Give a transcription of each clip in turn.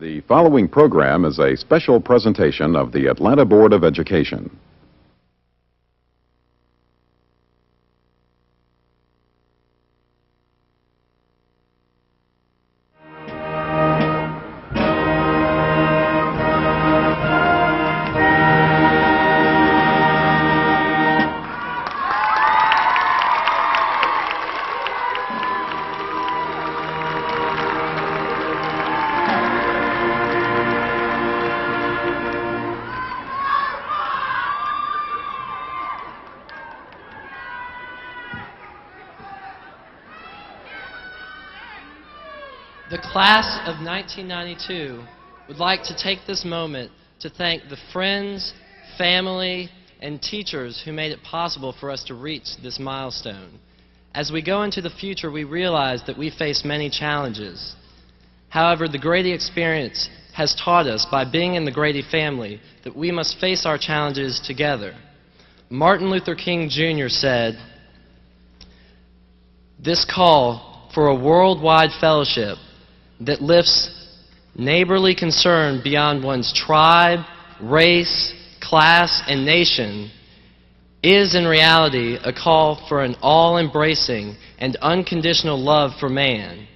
The following program is a special presentation of the Atlanta Board of Education. The class of 1992 would like to take this moment to thank the friends, family, and teachers who made it possible for us to reach this milestone. As we go into the future, we realize that we face many challenges. However, the Grady experience has taught us, by being in the Grady family, that we must face our challenges together. Martin Luther King Jr. said, "This call for a worldwide fellowship that lifts neighborly concern beyond one's tribe, race, class, and nation is in reality a call for an all-embracing and unconditional love for man.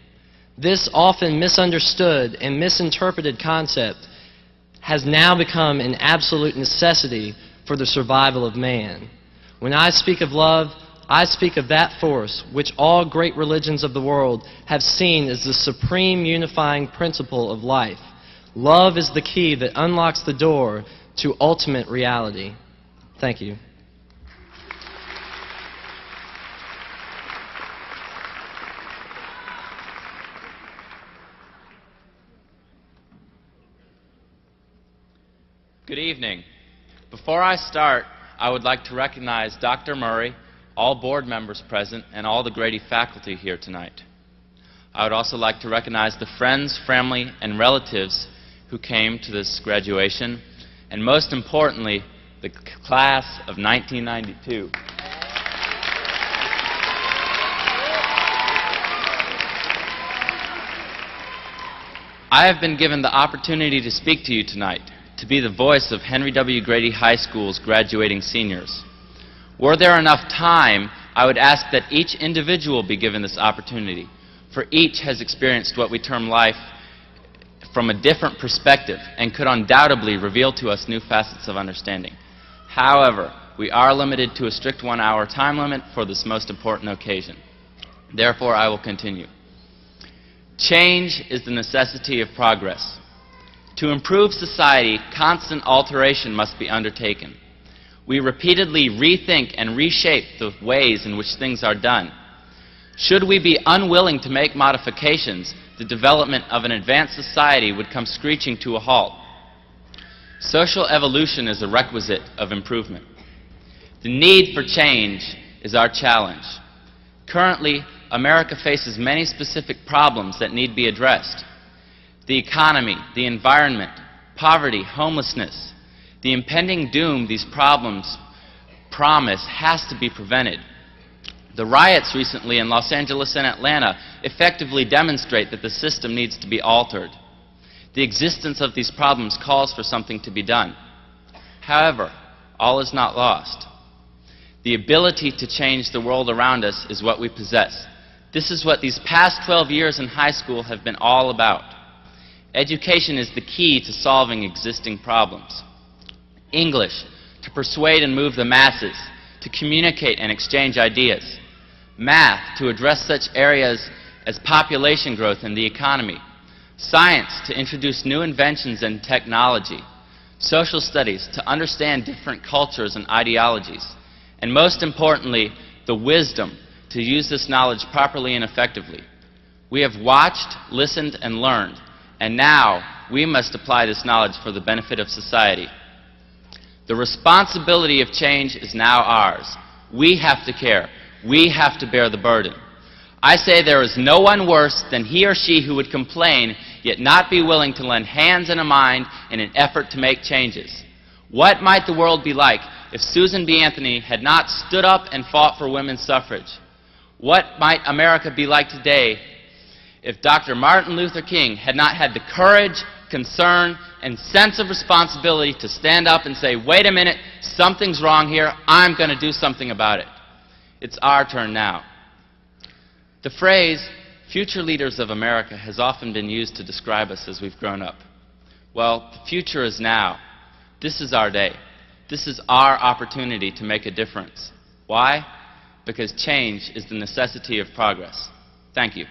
This often misunderstood and misinterpreted concept has now become an absolute necessity for the survival of man. When I speak of love, I speak of that force which all great religions of the world have seen as the supreme unifying principle of life. Love is the key that unlocks the door to ultimate reality." Thank you. Good evening. Before I start, I would like to recognize Dr. Murray, all board members present, and all the Grady faculty here tonight. I would also like to recognize the friends, family, and relatives who came to this graduation, and most importantly, the class of 1992. I have been given the opportunity to speak to you tonight, to be the voice of Henry W. Grady High School's graduating seniors. Were there enough time, I would ask that each individual be given this opportunity, for each has experienced what we term life from a different perspective and could undoubtedly reveal to us new facets of understanding. However, we are limited to a strict 1-hour time limit for this most important occasion. Therefore, I will continue. Change is the necessity of progress. To improve society, constant alteration must be undertaken. We repeatedly rethink and reshape the ways in which things are done. Should we be unwilling to make modifications, the development of an advanced society would come screeching to a halt. Social evolution is a requisite of improvement. The need for change is our challenge. Currently, America faces many specific problems that need to be addressed. The economy, the environment, poverty, homelessness. The impending doom these problems promise has to be prevented. The riots recently in Los Angeles and Atlanta effectively demonstrate that the system needs to be altered. The existence of these problems calls for something to be done. However, all is not lost. The ability to change the world around us is what we possess. This is what these past 12 years in high school have been all about. Education is the key to solving existing problems. English, to persuade and move the masses, to communicate and exchange ideas. Math, to address such areas as population growth and the economy. Science, to introduce new inventions and technology. Social studies, to understand different cultures and ideologies. And most importantly, the wisdom to use this knowledge properly and effectively. We have watched, listened, and learned, and now we must apply this knowledge for the benefit of society. The responsibility of change is now ours. We have to care. We have to bear the burden. I say there is no one worse than he or she who would complain, yet not be willing to lend hands and a mind in an effort to make changes. What might the world be like if Susan B. Anthony had not stood up and fought for women's suffrage? What might America be like today if Dr. Martin Luther King had not had the courage, concern, and sense of responsibility to stand up and say, wait a minute, something's wrong here, I'm going to do something about it. It's our turn now. The phrase, future leaders of America, has often been used to describe us as we've grown up. Well, the future is now. This is our day. This is our opportunity to make a difference. Why? Because change is the necessity of progress. Thank you.